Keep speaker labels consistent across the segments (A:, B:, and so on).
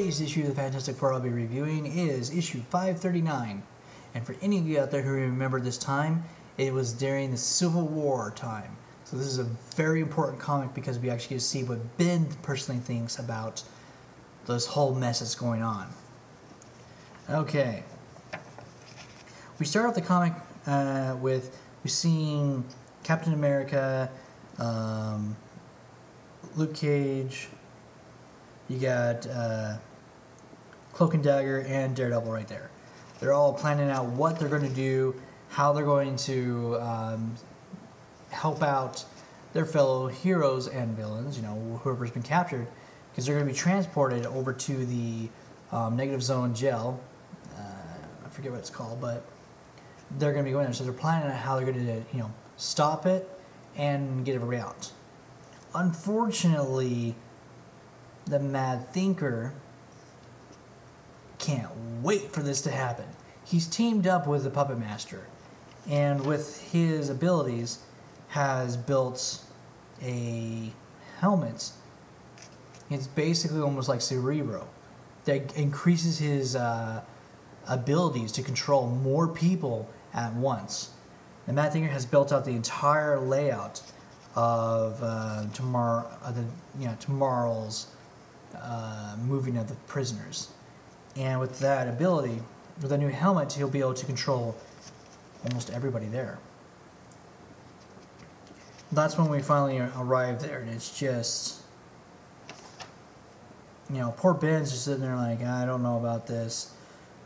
A: today's issue of the Fantastic Four I'll be reviewing is issue 539. And for any of you out there who remember this time, it was during the Civil War time. So this is a very important comic because we actually get to see what Ben personally thinks about this whole mess that's going on. Okay. We start off the comic with we're seeing Captain America, Luke Cage, you got Cloak and Dagger, and Daredevil right there. They're all planning out what they're going to do, how they're going to help out their fellow heroes and villains, you know, whoever's been captured, because they're going to be transported over to the Negative Zone jail. I forget what it's called, but they're going to be going there. So they're planning out how they're going to, you know, stop it and get everybody out. Unfortunately, the Mad Thinker can't wait for this to happen. He's teamed up with the Puppet Master, and with his abilities has built a helmet. It's basically almost like Cerebro that increases his abilities to control more people at once. The Mad Thinker has built out the entire layout of tomorrow's moving of the prisoners. And with that ability, with a new helmet, he'll be able to control almost everybody there. That's when we finally arrive there, and it's just, you know, poor Ben's just sitting there like, I don't know about this,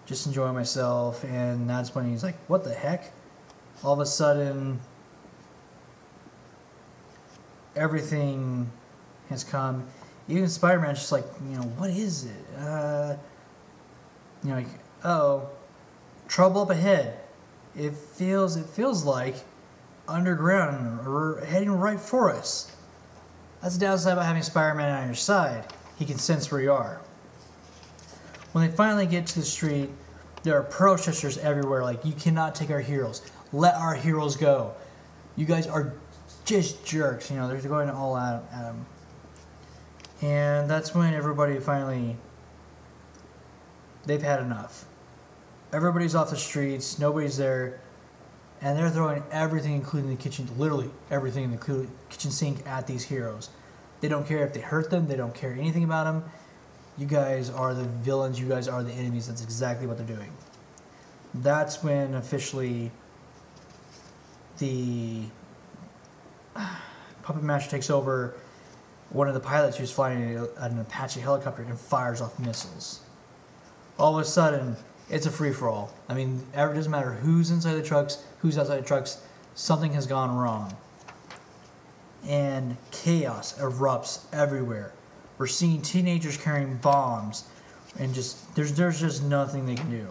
A: just enjoying myself. And that's when he's like, what the heck? All of a sudden, everything has come. Even Spider-Man's just like, you know, what is it? You know, like, oh, trouble up ahead. It feels like underground or heading right for us. That's the downside about having Spider-Man on your side. He can sense where you are. When they finally get to the street, there are protesters everywhere. Like, you cannot take our heroes. Let our heroes go. You guys are just jerks. You know, they're going all out at them. And that's when everybody finally, they've had enough. Everybody's off the streets, nobody's there, and they're throwing everything, including the kitchen, literally everything in the kitchen sink at these heroes. They don't care if they hurt them, they don't care anything about them. You guys are the villains, you guys are the enemies, that's exactly what they're doing. That's when officially the Puppet Master takes over one of the pilots who's flying an Apache helicopter and fires off missiles. All of a sudden, it's a free-for-all. I mean, it doesn't matter who's inside the trucks, who's outside the trucks, something has gone wrong. And chaos erupts everywhere. We're seeing teenagers carrying bombs, and just there's just nothing they can do.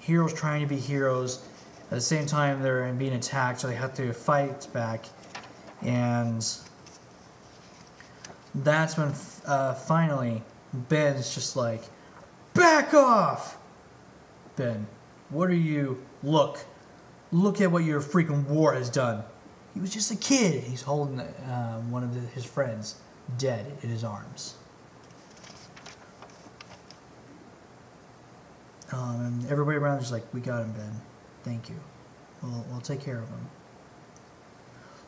A: Heroes trying to be heroes, at the same time they're being attacked, so they have to fight back. And that's when finally Ben's just like, back off! Ben, what are you? Look at what your freaking war has done. He was just a kid. He's holding one of his friends dead in his arms. And everybody around is like, we got him, Ben. Thank you. We'll take care of him.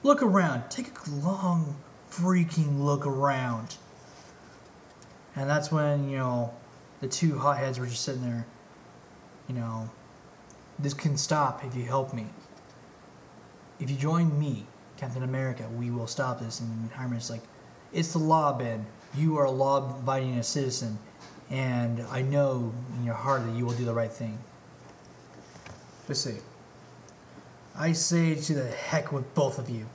A: Look around. Take a long freaking look around. And that's when, you know, the two hotheads were just sitting there. You know, this can stop if you help me. If you join me, Captain America, we will stop this. And Iron Man's like, it's the law, Ben. You are a law-abiding citizen, and I know in your heart that you will do the right thing. Let's see. I say to the heck with both of you.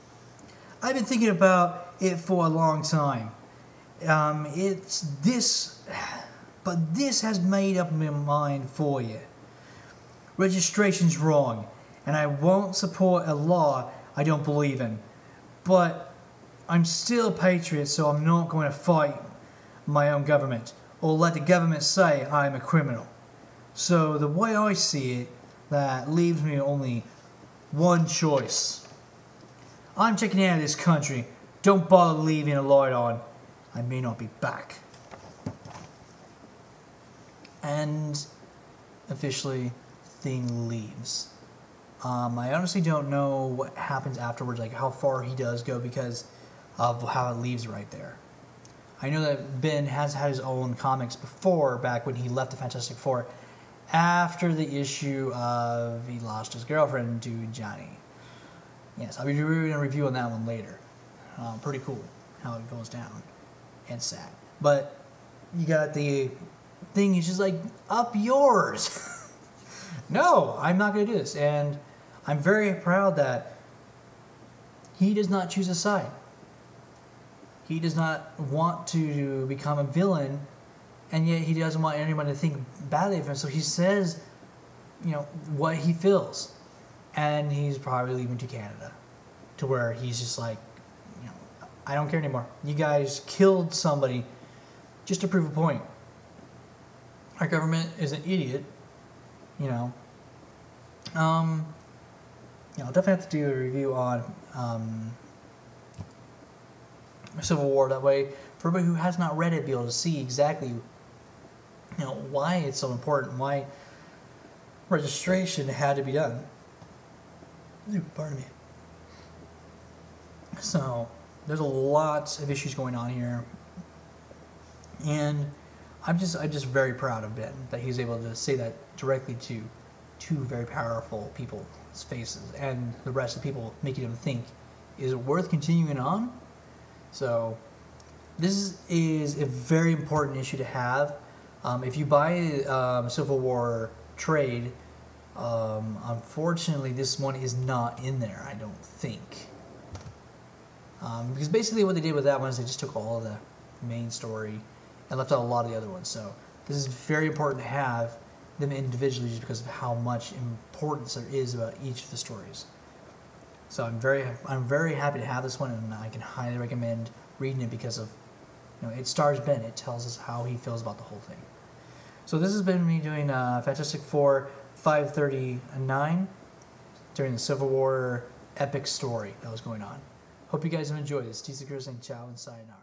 A: I've been thinking about it for a long time. It's this, but this has made up my mind for you. Registration's wrong, and I won't support a law I don't believe in. But I'm still a patriot, so I'm not going to fight my own government or let the government say I'm a criminal. So the way I see it, that leaves me only one choice. I'm checking out of this country. Don't bother leaving a light on. I may not be back. and officially Thing leaves. I honestly don't know what happens afterwards, like how far he does go, because of how it leaves right there. I know that Ben has had his own comics before, back when he left the Fantastic Four, after the issue of he lost his girlfriend to Johnny. Yes, I'll be doing a review on that one later. Pretty cool how it goes down. And sad. But you got the Thing, he's just like, up yours. No, I'm not going to do this. And I'm very proud that he does not choose a side. He does not want to become a villain, and yet he doesn't want anyone to think badly of him. So he says, you know, what he feels. And he's probably leaving to Canada, to where he's just like, you know, I don't care anymore. You guys killed somebody just to prove a point. Our government is an idiot, you know. I'll definitely have to do a review on Civil War. That way, for everybody who has not read it, be able to see exactly, you know, why it's so important, why registration had to be done. Ooh, pardon me. So there's a lot of issues going on here, and I'm just very proud of Ben that he's able to say that directly to two very powerful people's faces, and the rest of the people making him think, is it worth continuing on? So this is a very important issue to have. If you buy Civil War trade, unfortunately this one is not in there, I don't think. Because basically what they did with that one is they just took all of the main story and left out a lot of the other ones. So this is very important to have them individually, just because of how much importance there is about each of the stories. So I'm very happy to have this one, and I can highly recommend reading it because of, you know, it stars Ben. It tells us how he feels about the whole thing. So this has been me doing Fantastic Four 539 during the Civil War epic story that was going on. Hope you guys have enjoyed this. T. Secure saying ciao and sayonara.